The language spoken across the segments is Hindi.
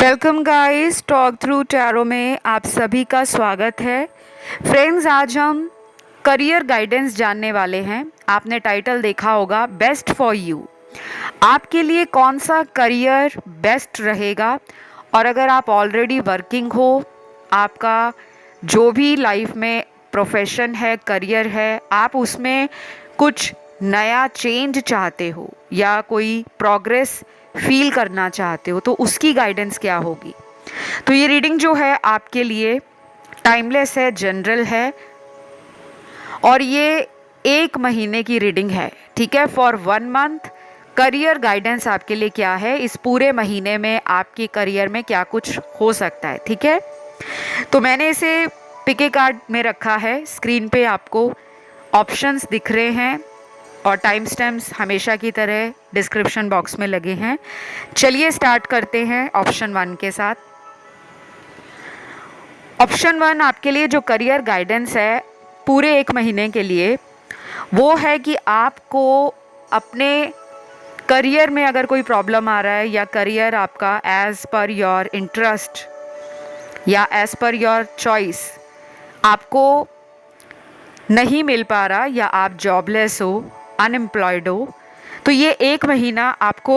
Welcome guys, talk through tarot में आप सभी का स्वागत है। फ्रेंड्स, आज हम करियर गाइडेंस जानने वाले हैं। आपने टाइटल देखा होगा, बेस्ट फॉर यू। आपके लिए कौन सा करियर बेस्ट रहेगा, और अगर आप ऑलरेडी वर्किंग हो, आपका जो भी लाइफ में प्रोफेशन है, करियर है, आप उसमें कुछ नया चेंज चाहते हो या कोई प्रोग्रेस फील करना चाहते हो, तो उसकी गाइडेंस क्या होगी। तो ये रीडिंग जो है आपके लिए टाइमलेस है, जनरल है, और ये 1 महीने की रीडिंग है। ठीक है, फॉर 1 मंथ करियर गाइडेंस आपके लिए क्या है, इस पूरे महीने में आपके करियर में क्या कुछ हो सकता है। ठीक है, तो मैंने इसे पिके कार्ड में रखा है। स्क्रीन पे आपको ऑप्शंस दिख रहे हैं और टाइम स्टैम्प्स हमेशा की तरह डिस्क्रिप्शन बॉक्स में लगे हैं। चलिए स्टार्ट करते हैं ऑप्शन 1 के साथ। ऑप्शन 1 आपके लिए जो करियर गाइडेंस है पूरे 1 महीने के लिए, वो है कि आपको अपने करियर में अगर कोई प्रॉब्लम आ रहा है, या करियर आपका एज पर योर इंटरेस्ट या एज पर योर चॉइस आपको नहीं मिल पा रहा, या आप जॉबलेस हो, अनएम्प्लॉयड हो, तो ये 1 महीना आपको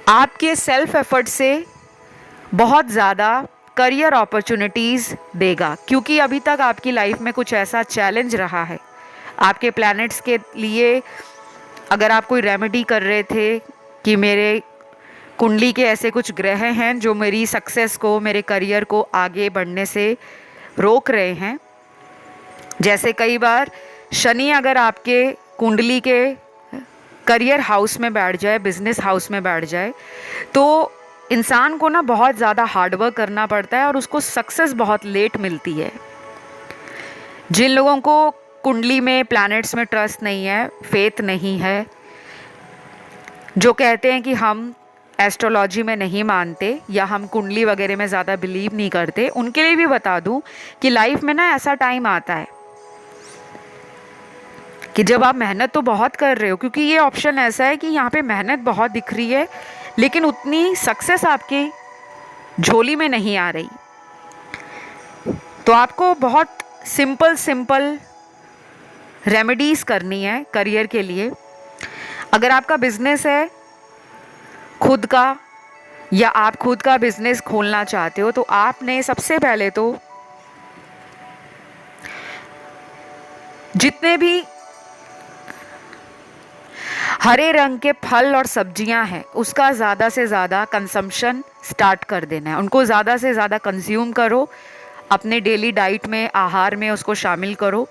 आपके सेल्फ एफर्ट से बहुत ज़्यादा करियर अपॉर्चुनिटीज़ देगा। क्योंकि अभी तक आपकी लाइफ में कुछ ऐसा चैलेंज रहा है आपके प्लैनेट्स के लिए। अगर आप कोई रेमेडी कर रहे थे कि मेरे कुंडली के ऐसे कुछ ग्रह हैं जो मेरी सक्सेस को, मेरे करियर को आगे बढ़ने से रोक रहे हैं, जैसे कई बार शनि अगर आपके कुंडली के करियर हाउस में बैठ जाए, बिजनेस हाउस में बैठ जाए, तो इंसान को ना बहुत ज़्यादा हार्डवर्क करना पड़ता है और उसको सक्सेस बहुत लेट मिलती है। जिन लोगों को कुंडली में, प्लैनेट्स में ट्रस्ट नहीं है, फेथ नहीं है, जो कहते हैं कि हम एस्ट्रोलॉजी में नहीं मानते या हम कुंडली वगैरह में ज़्यादा बिलीव नहीं करते, उनके लिए भी बता दूं कि लाइफ में ना ऐसा टाइम आता है कि जब आप मेहनत तो बहुत कर रहे हो, क्योंकि ये ऑप्शन ऐसा है कि यहाँ पे मेहनत बहुत दिख रही है लेकिन उतनी सक्सेस आपकी झोली में नहीं आ रही। तो आपको बहुत सिंपल रेमेडीज़ करनी है करियर के लिए। अगर आपका बिजनेस है खुद का, या आप खुद का बिजनेस खोलना चाहते हो, तो आपने सबसे पहले तो जितने भी हरे रंग के फल और सब्जियां हैं उसका ज़्यादा से ज़्यादा कंजम्पशन स्टार्ट कर देना है। उनको ज़्यादा से ज़्यादा कंज्यूम करो, अपने डेली डाइट में, आहार में उसको शामिल करो।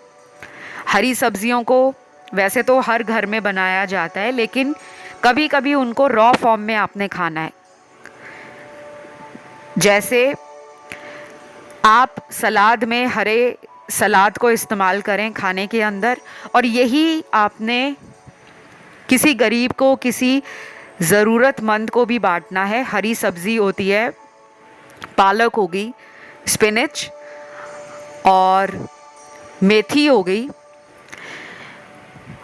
हरी सब्जियों को वैसे तो हर घर में बनाया जाता है, लेकिन कभी कभी उनको रॉ फॉर्म में आपने खाना है। जैसे आप सलाद में हरे सलाद को इस्तेमाल करें खाने के अंदर, और यही आपने किसी गरीब को, किसी ज़रूरतमंद को भी बांटना है। हरी सब्ज़ी होती है, पालक होगी, स्पिनच और मेथी हो गई।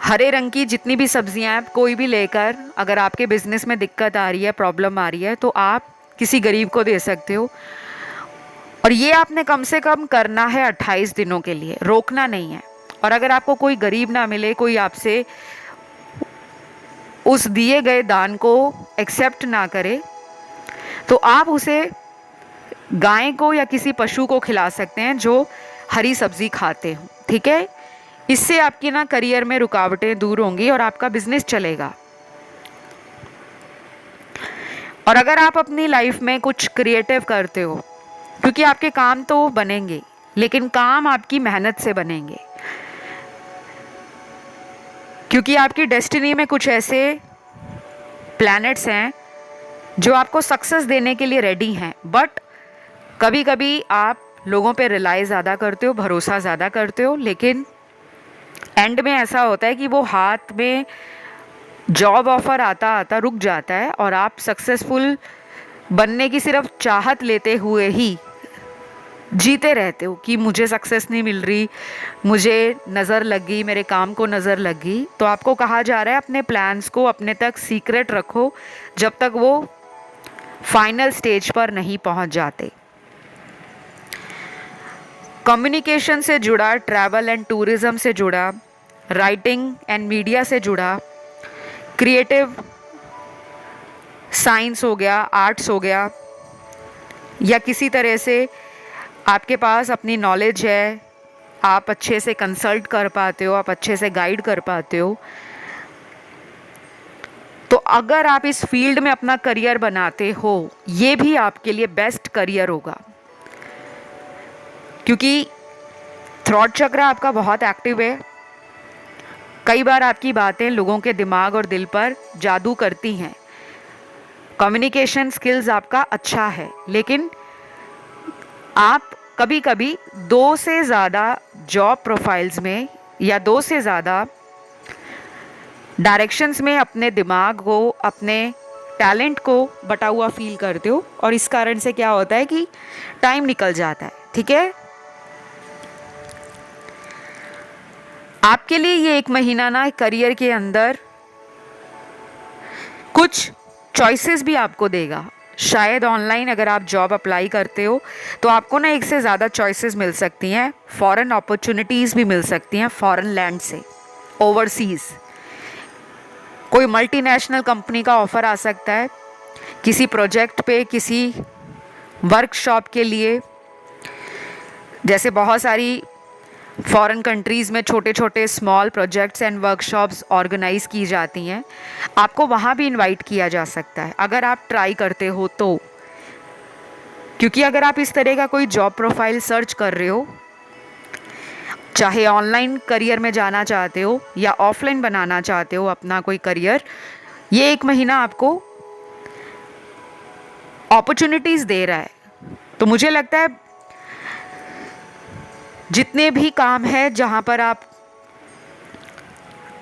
हरे रंग की जितनी भी सब्जियां हैं कोई भी लेकर, अगर आपके बिजनेस में दिक्कत आ रही है, प्रॉब्लम आ रही है, तो आप किसी गरीब को दे सकते हो। और ये आपने कम से कम करना है 28 दिनों के लिए, रोकना नहीं है। और अगर आपको कोई गरीब ना मिले, कोई आपसे उस दिए गए दान को एक्सेप्ट ना करे, तो आप उसे गाय को या किसी पशु को खिला सकते हैं जो हरी सब्जी खाते हो। ठीक है, इससे आपकी ना करियर में रुकावटें दूर होंगी और आपका बिजनेस चलेगा। और अगर आप अपनी लाइफ में कुछ क्रिएटिव करते हो, क्योंकि आपके काम तो बनेंगे, लेकिन काम आपकी मेहनत से बनेंगे, क्योंकि आपकी डेस्टिनी में कुछ ऐसे प्लैनेट्स हैं जो आपको सक्सेस देने के लिए रेडी हैं। बट कभी कभी आप लोगों पे रिलाई ज़्यादा करते हो, भरोसा ज़्यादा करते हो, लेकिन एंड में ऐसा होता है कि वो हाथ में जॉब ऑफर आता आता रुक जाता है और आप सक्सेसफुल बनने की सिर्फ चाहत लेते हुए ही जीते रहते हो कि मुझे सक्सेस नहीं मिल रही, मुझे नज़र लग गई, मेरे काम को नज़र लग गई। तो आपको कहा जा रहा है अपने प्लान्स को अपने तक सीक्रेट रखो जब तक वो फाइनल स्टेज पर नहीं पहुंच जाते। कम्युनिकेशन से जुड़ा, ट्रैवल एंड टूरिज्म से जुड़ा, राइटिंग एंड मीडिया से जुड़ा, क्रिएटिव साइंस हो गया, आर्ट्स हो गया, या किसी तरह से आपके पास अपनी नॉलेज है, आप अच्छे से कंसल्ट कर पाते हो, आप अच्छे से गाइड कर पाते हो, तो अगर आप इस फील्ड में अपना करियर बनाते हो, ये भी आपके लिए बेस्ट करियर होगा। क्योंकि थ्रॉट चक्र आपका बहुत एक्टिव है। कई बार आपकी बातें लोगों के दिमाग और दिल पर जादू करती हैं। कम्युनिकेशन स्किल्स आपका अच्छा है, लेकिन आप कभी कभी 2 से ज़्यादा जॉब प्रोफाइल्स में या 2 से ज़्यादा डायरेक्शंस में अपने दिमाग को, अपने टैलेंट को बटा हुआ फील करते हो, और इस कारण से क्या होता है कि टाइम निकल जाता है। ठीक है, आपके लिए ये 1 महीना ना करियर के अंदर कुछ चॉइसेस भी आपको देगा। शायद ऑनलाइन अगर आप जॉब अप्लाई करते हो तो आपको ना 1 से ज़्यादा चॉइसेस मिल सकती हैं, फॉरेन अपॉर्चुनिटीज़ भी मिल सकती हैं, फॉरेन लैंड से, ओवरसीज़ कोई मल्टीनेशनल कंपनी का ऑफ़र आ सकता है, किसी प्रोजेक्ट पे, किसी वर्कशॉप के लिए। जैसे बहुत सारी फॉरेन कंट्रीज़ में छोटे छोटे small projects and workshops organise की जाती हैं, आपको वहाँ भी इनवाइट किया जा सकता है अगर आप ट्राई करते हो तो। क्योंकि अगर आप इस तरह का कोई जॉब प्रोफाइल सर्च कर रहे हो, चाहे ऑनलाइन करियर में जाना चाहते हो या ऑफलाइन बनाना चाहते हो अपना कोई करियर, ये 1 महीना आपको अपॉर्चुनिटीज़ दे रहा है। तो मुझे लगता है जितने भी काम है जहाँ पर आप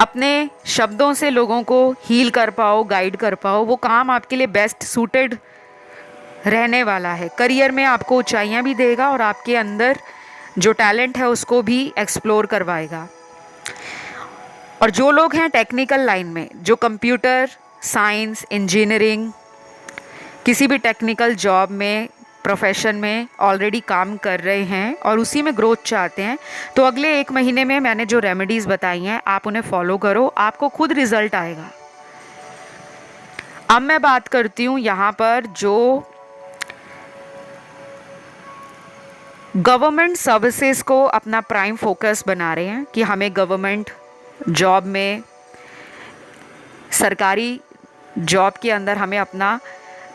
अपने शब्दों से लोगों को हील कर पाओ, गाइड कर पाओ, वो काम आपके लिए बेस्ट सूटेड रहने वाला है। करियर में आपको ऊंचाइयाँ भी देगा और आपके अंदर जो टैलेंट है उसको भी एक्सप्लोर करवाएगा। और जो लोग हैं टेक्निकल लाइन में, जो कंप्यूटर साइंस, इंजीनियरिंग, किसी भी टेक्निकल जॉब में, प्रोफेशन में ऑलरेडी काम कर रहे हैं और उसी में ग्रोथ चाहते हैं, तो अगले 1 महीने में मैंने जो रेमेडीज़ बताई हैं आप उन्हें फॉलो करो, आपको खुद रिजल्ट आएगा। अब मैं बात करती हूँ यहाँ पर जो गवर्नमेंट सर्विसेज को अपना प्राइम फोकस बना रहे हैं कि हमें गवर्नमेंट जॉब में, सरकारी जॉब के अंदर हमें अपना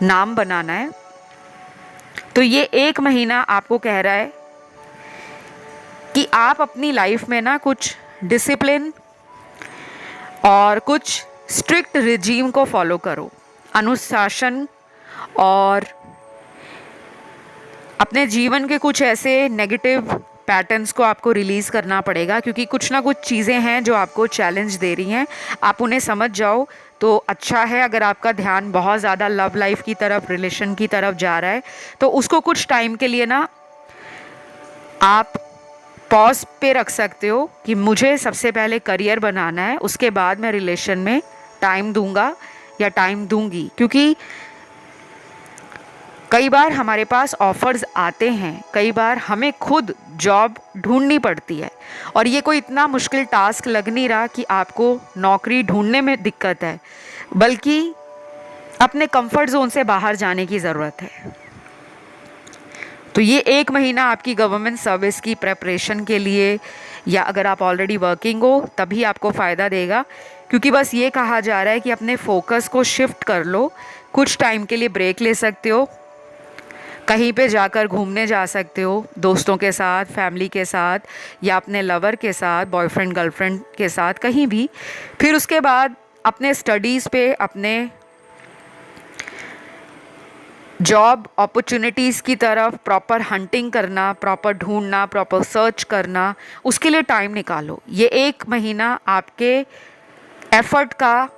नाम बनाना है। तो ये 1 महीना आपको कह रहा है कि आप अपनी लाइफ में ना कुछ डिसिप्लिन और कुछ स्ट्रिक्ट रिजीम को फॉलो करो, अनुशासन, और अपने जीवन के कुछ ऐसे नेगेटिव पैटर्न्स को आपको रिलीज़ करना पड़ेगा, क्योंकि कुछ ना कुछ चीज़ें हैं जो आपको चैलेंज दे रही हैं। आप उन्हें समझ जाओ तो अच्छा है। अगर आपका ध्यान बहुत ज़्यादा लव लाइफ की तरफ, रिलेशन की तरफ जा रहा है, तो उसको कुछ टाइम के लिए ना आप पॉज पे रख सकते हो कि मुझे सबसे पहले करियर बनाना है, उसके बाद मैं रिलेशन में टाइम दूंगा या टाइम दूंगी। क्योंकि कई बार हमारे पास ऑफ़र्स आते हैं, कई बार हमें खुद जॉब ढूंढनी पड़ती है, और ये कोई इतना मुश्किल टास्क लग नहीं रहा कि आपको नौकरी ढूंढने में दिक्कत है, बल्कि अपने कंफर्ट जोन से बाहर जाने की ज़रूरत है। तो ये 1 महीना आपकी गवर्नमेंट सर्विस की प्रेपरेशन के लिए, या अगर आप ऑलरेडी वर्किंग हो तभी आपको फ़ायदा देगा, क्योंकि बस ये कहा जा रहा है कि अपने फोकस को शिफ्ट कर लो। कुछ टाइम के लिए ब्रेक ले सकते हो, कहीं पे जाकर घूमने जा सकते हो, दोस्तों के साथ, फैमिली के साथ, या अपने लवर के साथ, बॉयफ्रेंड गर्लफ्रेंड के साथ, कहीं भी। फिर उसके बाद अपने स्टडीज़ पे, अपने जॉब अपॉर्चुनिटीज़ की तरफ प्रॉपर हंटिंग करना, प्रॉपर ढूंढना, प्रॉपर सर्च करना, उसके लिए टाइम निकालो। ये 1 महीना आपके एफर्ट का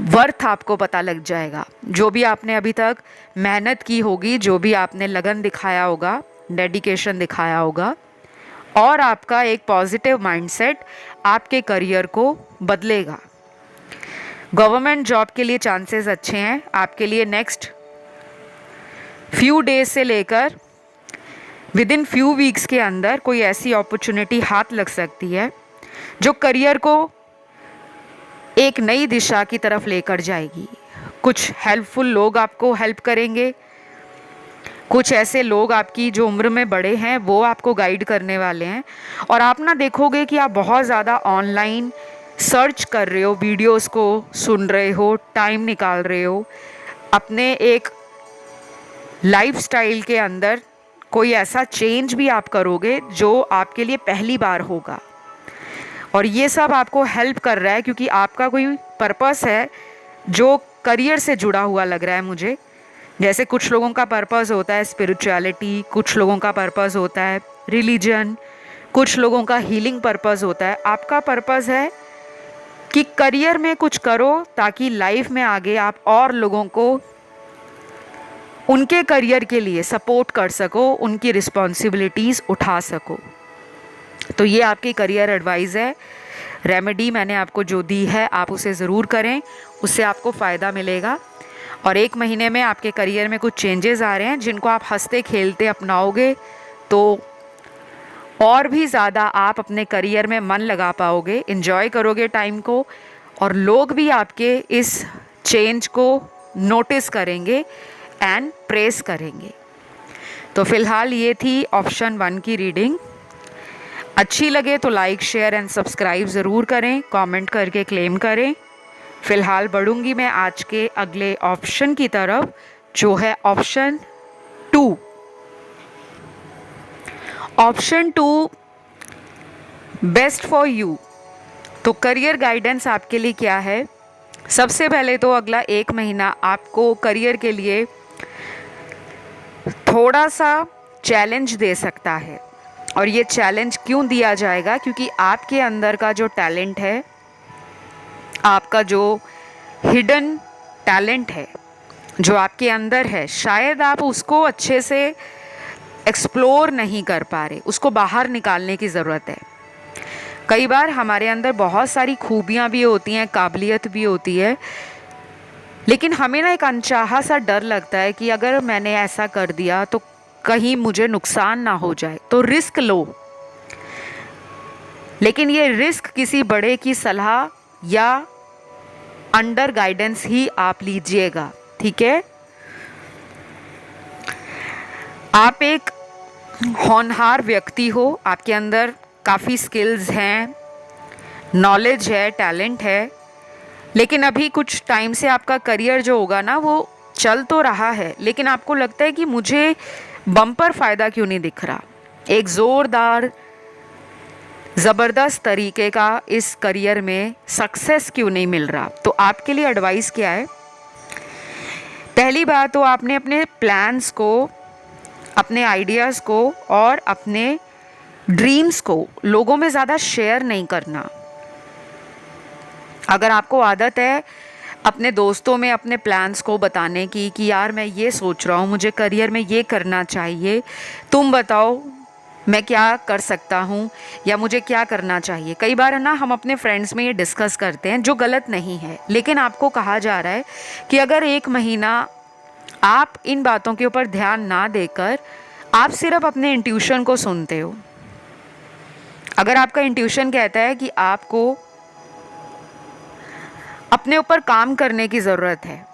वर्थ आपको पता लग जाएगा। जो भी आपने अभी तक मेहनत की होगी, जो भी आपने लगन दिखाया होगा, डेडिकेशन दिखाया होगा, और आपका एक पॉजिटिव माइंडसेट आपके करियर को बदलेगा। गवर्नमेंट जॉब के लिए चांसेस अच्छे हैं। आपके लिए नेक्स्ट फ्यू डेज से लेकर विद इन फ्यू वीक्स के अंदर कोई ऐसी अपॉर्चुनिटी हाथ लग सकती है जो करियर को एक नई दिशा की तरफ लेकर जाएगी। कुछ हेल्पफुल लोग आपको हेल्प करेंगे, कुछ ऐसे लोग आपकी जो उम्र में बड़े हैं वो आपको गाइड करने वाले हैं। और आप ना देखोगे कि आप बहुत ज़्यादा ऑनलाइन सर्च कर रहे हो, वीडियोस को सुन रहे हो, टाइम निकाल रहे हो, अपने एक लाइफस्टाइल के अंदर कोई ऐसा चेंज भी आप करोगे जो आपके लिए पहली बार होगा। और ये सब आपको हेल्प कर रहा है क्योंकि आपका कोई पर्पस है जो करियर से जुड़ा हुआ लग रहा है मुझे। जैसे कुछ लोगों का पर्पस होता है स्पिरिचुअलिटी, कुछ लोगों का पर्पस होता है रिलीजन, कुछ लोगों का हीलिंग पर्पस होता है। आपका पर्पस है कि करियर में कुछ करो ताकि लाइफ में आगे आप और लोगों को उनके करियर के लिए सपोर्ट कर सको, उनकी रिस्पॉन्सिबिलिटीज़ उठा सको। तो ये आपकी करियर एडवाइस है। रेमेडी मैंने आपको जो दी है आप उसे ज़रूर करें, उससे आपको फ़ायदा मिलेगा। और 1 महीने में आपके करियर में कुछ चेंजेस आ रहे हैं जिनको आप हंसते खेलते अपनाओगे तो और भी ज़्यादा आप अपने करियर में मन लगा पाओगे, इन्जॉय करोगे टाइम को, और लोग भी आपके इस चेंज को नोटिस करेंगे एंड प्रेस करेंगे। तो फ़िलहाल ये थी ऑप्शन 1 की रीडिंग। अच्छी लगे तो लाइक, शेयर एंड सब्सक्राइब ज़रूर करें, कमेंट करके क्लेम करें। फ़िलहाल बढ़ूंगी मैं आज के अगले ऑप्शन की तरफ जो है option 2। Option 2 best for you. तो करियर गाइडेंस आपके लिए क्या है? सबसे पहले तो अगला 1 महीना आपको करियर के लिए थोड़ा सा चैलेंज दे सकता है। और ये चैलेंज क्यों दिया जाएगा? क्योंकि आपके अंदर का जो टैलेंट है, आपका जो हिडन टैलेंट है जो आपके अंदर है, शायद आप उसको अच्छे से एक्सप्लोर नहीं कर पा रहे, उसको बाहर निकालने की ज़रूरत है। कई बार हमारे अंदर बहुत सारी खूबियाँ भी होती हैं, काबिलियत भी होती है, लेकिन हमें ना एक अनचाहा सा डर लगता है कि अगर मैंने ऐसा कर दिया तो कहीं मुझे नुकसान ना हो जाए, तो रिस्क लो। लेकिन ये रिस्क किसी बड़े की सलाह या अंडर गाइडेंस ही आप लीजिएगा, ठीक है? आप एक होनहार व्यक्ति हो, आपके अंदर काफ़ी स्किल्स हैं, नॉलेज है, टैलेंट है, लेकिन अभी कुछ टाइम से आपका करियर जो होगा ना वो चल तो रहा है, लेकिन आपको लगता है कि मुझे बम्पर फ़ायदा क्यों नहीं दिख रहा, एक ज़ोरदार ज़बरदस्त तरीके का इस करियर में सक्सेस क्यों नहीं मिल रहा। तो आपके लिए एडवाइस क्या है? पहली बात तो आपने अपने प्लान्स को, अपने आइडियाज़ को और अपने ड्रीम्स को लोगों में ज़्यादा शेयर नहीं करना। अगर आपको आदत है अपने दोस्तों में अपने प्लान्स को बताने की कि यार मैं ये सोच रहा हूँ, मुझे करियर में ये करना चाहिए, तुम बताओ मैं क्या कर सकता हूँ या मुझे क्या करना चाहिए। कई बार ना हम अपने फ्रेंड्स में ये डिस्कस करते हैं, जो गलत नहीं है, लेकिन आपको कहा जा रहा है कि अगर 1 महीना आप इन बातों के ऊपर ध्यान ना देकर आप सिर्फ अपने इंट्यूशन को सुनते हो, अगर आपका इंट्यूशन कहता है कि आपको अपने ऊपर काम करने की ज़रूरत है,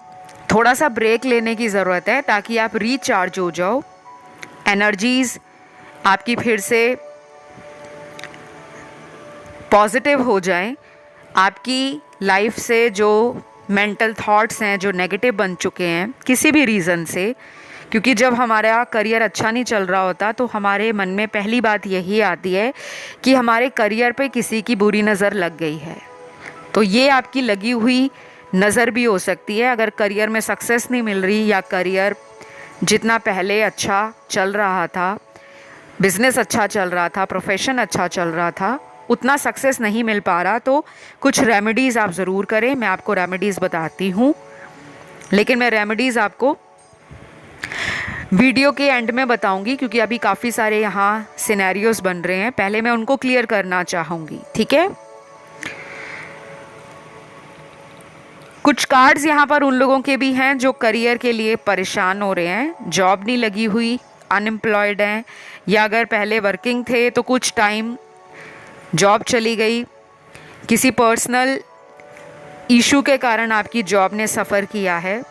थोड़ा सा ब्रेक लेने की ज़रूरत है ताकि आप रिचार्ज हो जाओ, एनर्जीज़ आपकी फिर से पॉजिटिव हो जाएं, आपकी लाइफ से जो मेंटल थॉट्स हैं जो नेगेटिव बन चुके हैं किसी भी रीज़न से, क्योंकि जब हमारा करियर अच्छा नहीं चल रहा होता तो हमारे मन में पहली बात यही आती है कि हमारे करियर पे किसी की बुरी नज़र लग गई है। तो ये आपकी लगी हुई नज़र भी हो सकती है। अगर करियर में सक्सेस नहीं मिल रही या करियर जितना पहले अच्छा चल रहा था, बिज़नेस अच्छा चल रहा था, प्रोफेशन अच्छा चल रहा था, उतना सक्सेस नहीं मिल पा रहा, तो कुछ रेमेडीज़ आप ज़रूर करें। मैं आपको रेमेडीज़ बताती हूँ, लेकिन मैं रेमेडीज़ आपको वीडियो के एंड में बताऊंगी क्योंकि अभी काफ़ी सारे यहाँ सिनेरियोस बन रहे हैं, पहले मैं उनको क्लियर करना चाहूँगी, ठीक है? कुछ कुछ कार्ड्स यहाँ पर उन लोगों के भी हैं जो करियर के लिए परेशान हो रहे हैं, जॉब नहीं लगी हुई, अनएम्प्लॉयड हैं, या अगर पहले वर्किंग थे तो कुछ टाइम जॉब चली गई, किसी पर्सनल इशू के कारण आपकी जॉब ने सफ़र किया है।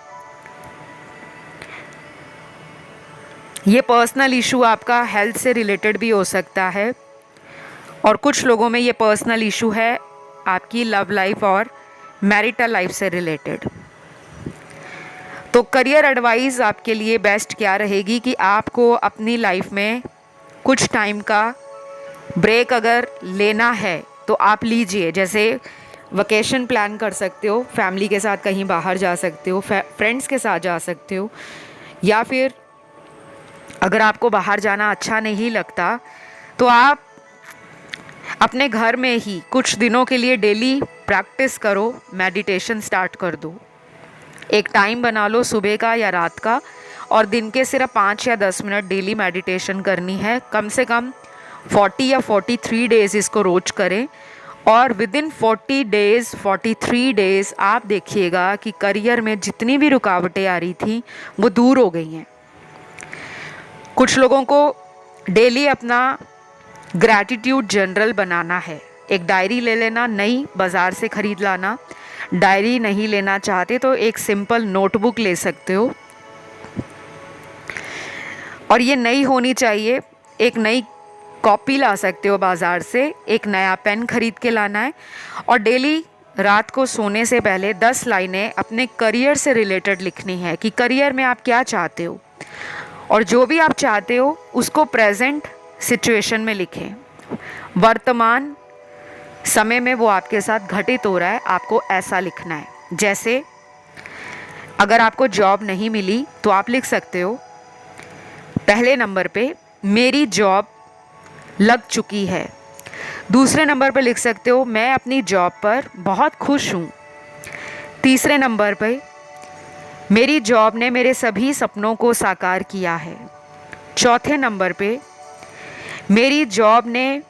ये पर्सनल इशू आपका हेल्थ से रिलेटेड भी हो सकता है, और कुछ लोगों में ये पर्सनल इशू है आपकी लव लाइफ और मैरिटल लाइफ से रिलेटेड। तो करियर एडवाइस आपके लिए बेस्ट क्या रहेगी कि आपको अपनी लाइफ में कुछ टाइम का ब्रेक अगर लेना है तो आप लीजिए। जैसे वकेशन प्लान कर सकते हो, फैमिली के साथ कहीं बाहर जा सकते हो, फ्रेंड्स के साथ जा सकते हो, या फिर अगर आपको बाहर जाना अच्छा नहीं लगता तो आप अपने घर में ही कुछ दिनों के लिए डेली प्रैक्टिस करो, मेडिटेशन स्टार्ट कर दो। एक टाइम बना लो सुबह का या रात का, और दिन के सिर्फ 5 या 10 मिनट डेली मेडिटेशन करनी है। कम से कम 40 या 43 डेज़ इसको रोज करें, और विद इन 40 डेज़ 43 डेज़ आप देखिएगा कि करियर में जितनी भी रुकावटें आ रही थी वो दूर हो गई हैं। कुछ लोगों को डेली अपना ग्रैटिट्यूड जनरल बनाना है। एक डायरी ले लेना, नई बाज़ार से ख़रीद लाना। डायरी नहीं लेना चाहते तो एक सिंपल नोटबुक ले सकते हो, और ये नई होनी चाहिए। एक नई कॉपी ला सकते हो बाज़ार से, एक नया पेन खरीद के लाना है, और डेली रात को सोने से पहले 10 लाइनें अपने करियर से रिलेटेड लिखनी है कि करियर में आप क्या चाहते हो, और जो भी आप चाहते हो उसको प्रेजेंट सिचुएशन में लिखें। वर्तमान समय में वो आपके साथ घटित हो रहा है, आपको ऐसा लिखना है। जैसे अगर आपको जॉब नहीं मिली तो आप लिख सकते हो पहले नंबर पे मेरी जॉब लग चुकी है। दूसरे नंबर पर लिख सकते हो मैं अपनी जॉब पर बहुत खुश हूँ। तीसरे नंबर पे मेरी जॉब ने मेरे सभी सपनों को साकार किया है। चौथे नंबर पे मेरी जॉब ने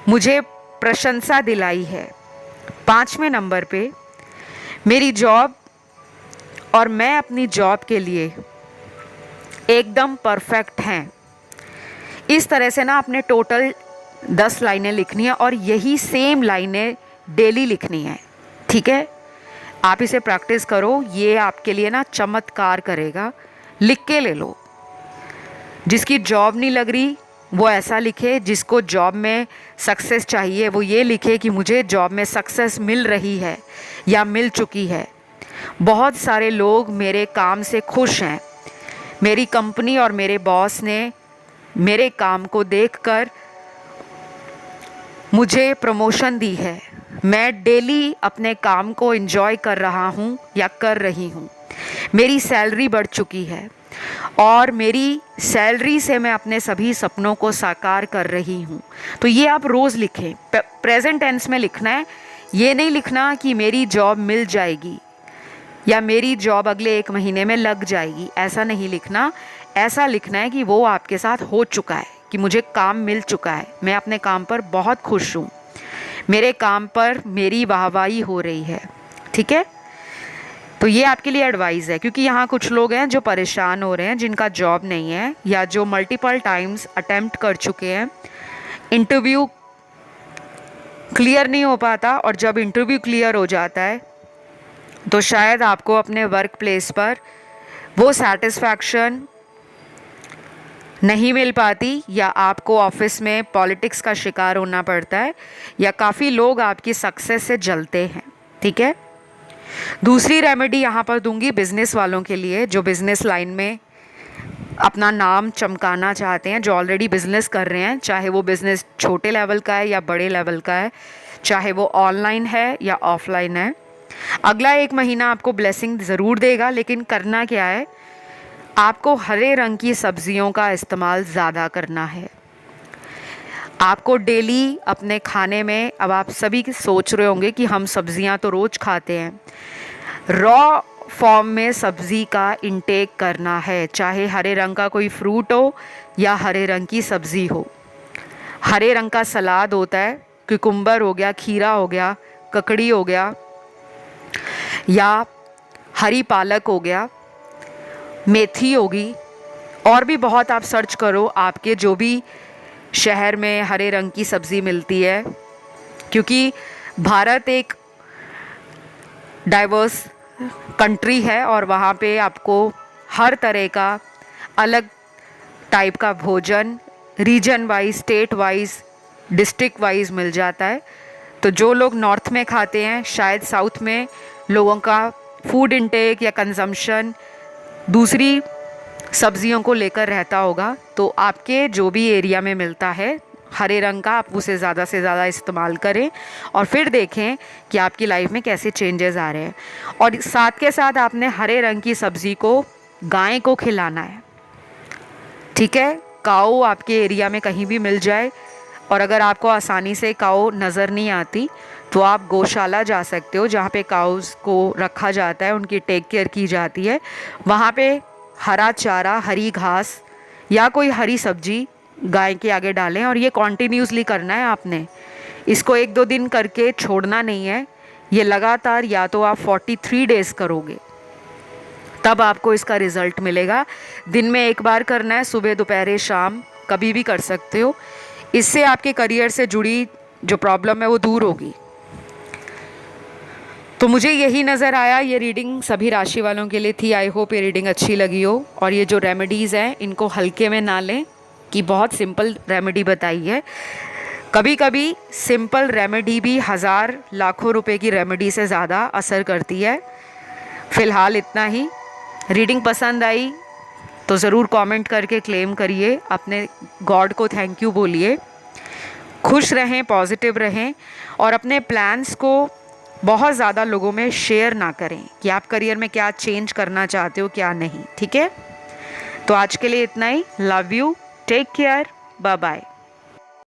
मुझे प्रशंसा दिलाई है। 5वें नंबर पे मेरी जॉब और मैं अपनी जॉब के लिए एकदम परफेक्ट हैं। इस तरह से ना आपने टोटल 10 लाइनें लिखनी है, और यही सेम लाइनें डेली लिखनी है। ठीक है, आप इसे प्रैक्टिस करो, ये आपके लिए ना चमत्कार करेगा। लिख के ले लो। जिसकी जॉब नहीं लग रही वो ऐसा लिखे, जिसको जॉब में सक्सेस चाहिए वो ये लिखे कि मुझे जॉब में सक्सेस मिल रही है या मिल चुकी है। बहुत सारे लोग मेरे काम से खुश हैं। मेरी कंपनी और मेरे बॉस ने मेरे काम को देखकर मुझे प्रमोशन दी है। मैं डेली अपने काम को एंजॉय कर रहा हूँ या कर रही हूँ। मेरी सैलरी बढ़ चुकी है और मेरी सैलरी से मैं अपने सभी सपनों को साकार कर रही हूँ। तो ये आप रोज़ लिखें। प्रेजेंट टेंस में लिखना है। ये नहीं लिखना कि मेरी जॉब मिल जाएगी या मेरी जॉब अगले 1 महीने में लग जाएगी, ऐसा नहीं लिखना। ऐसा लिखना है कि वो आपके साथ हो चुका है, कि मुझे काम मिल चुका है, मैं अपने काम पर बहुत खुश हूँ, मेरे काम पर मेरी वाहवाही हो रही है। ठीक है, तो ये आपके लिए एडवाइस है, क्योंकि यहाँ कुछ लोग हैं जो परेशान हो रहे हैं, जिनका जॉब नहीं है या जो मल्टीपल टाइम्स अटेम्प्ट कर चुके हैं। इंटरव्यू क्लियर नहीं हो पाता, और जब इंटरव्यू क्लियर हो जाता है तो शायद आपको अपने वर्क प्लेस पर वो सेटिस्फैक्शन नहीं मिल पाती, या आपको ऑफिस में पॉलिटिक्स का शिकार होना पड़ता है, या काफ़ी लोग आपकी सक्सेस से जलते हैं। ठीक है, दूसरी रेमेडी यहाँ पर दूंगी बिज़नेस वालों के लिए, जो बिज़नेस लाइन में अपना नाम चमकाना चाहते हैं, जो ऑलरेडी बिज़नेस कर रहे हैं, चाहे वो बिज़नेस छोटे लेवल का है या बड़े लेवल का है, चाहे वो ऑनलाइन है या ऑफलाइन है। अगला 1 महीना आपको ब्लेसिंग ज़रूर देगा, लेकिन करना क्या है, आपको हरे रंग की सब्जियों का इस्तेमाल ज़्यादा करना है। आपको डेली अपने खाने में, अब आप सभी सोच रहे होंगे कि हम सब्जियां तो रोज़ खाते हैं, रॉ फॉर्म में सब्ज़ी का इंटेक करना है, चाहे हरे रंग का कोई फ्रूट हो या हरे रंग की सब्ज़ी हो। हरे रंग का सलाद होता है, कुकुम्बर हो गया, खीरा हो गया, ककड़ी हो गया, या हरी पालक हो गया, मेथी होगी, और भी बहुत आप सर्च करो आपके जो भी शहर में हरे रंग की सब्ज़ी मिलती है, क्योंकि भारत एक डाइवर्स कंट्री है और वहाँ पे आपको हर तरह का अलग टाइप का भोजन region wise, state wise, district wise मिल जाता है। तो जो लोग नॉर्थ में खाते हैं, शायद साउथ में लोगों का फूड इंटेक या कंजम्पशन दूसरी सब्जियों को लेकर रहता होगा। तो आपके जो भी एरिया में मिलता है हरे रंग का, आप उसे ज़्यादा से ज़्यादा इस्तेमाल करें और फिर देखें कि आपकी लाइफ में कैसे चेंजेस आ रहे हैं। और साथ के साथ आपने हरे रंग की सब्ज़ी को गाय को खिलाना है, ठीक है। काऊ आपके एरिया में कहीं भी मिल जाए, और अगर आपको आसानी से काऊ नज़र नहीं आती तो आप गौशाला जा सकते हो, जहाँ पे काउस को रखा जाता है, उनकी टेक केयर की जाती है। वहाँ पे हरा चारा, हरी घास या कोई हरी सब्जी गाय के आगे डालें, और ये कॉन्टीन्यूसली करना है आपने। इसको 1-2 दिन करके छोड़ना नहीं है, ये लगातार या तो आप 43 डेज़ करोगे तब आपको इसका रिज़ल्ट मिलेगा। दिन में 1 बार करना है, सुबह दोपहर शाम कभी भी कर सकते हो। इससे आपके करियर से जुड़ी जो प्रॉब्लम है वो दूर होगी। तो मुझे यही नज़र आया, ये रीडिंग सभी राशि वालों के लिए थी। आई होप ये रीडिंग अच्छी लगी हो, और ये जो रेमेडीज़ हैं इनको हल्के में ना लें कि बहुत सिंपल रेमेडी बताई है। कभी कभी सिंपल रेमेडी भी 1000 लाखों रुपए की रेमेडी से ज़्यादा असर करती है। फ़िलहाल इतना ही। रीडिंग पसंद आई तो ज़रूर कमेंट करके क्लेम करिए, अपने गॉड को थैंक यू बोलिए। खुश रहें, पॉजिटिव रहें, और अपने प्लान्स को बहुत ज़्यादा लोगों में शेयर ना करें कि आप करियर में क्या चेंज करना चाहते हो, क्या नहीं, ठीक है। तो आज के लिए इतना ही। Love you, take care, bye bye.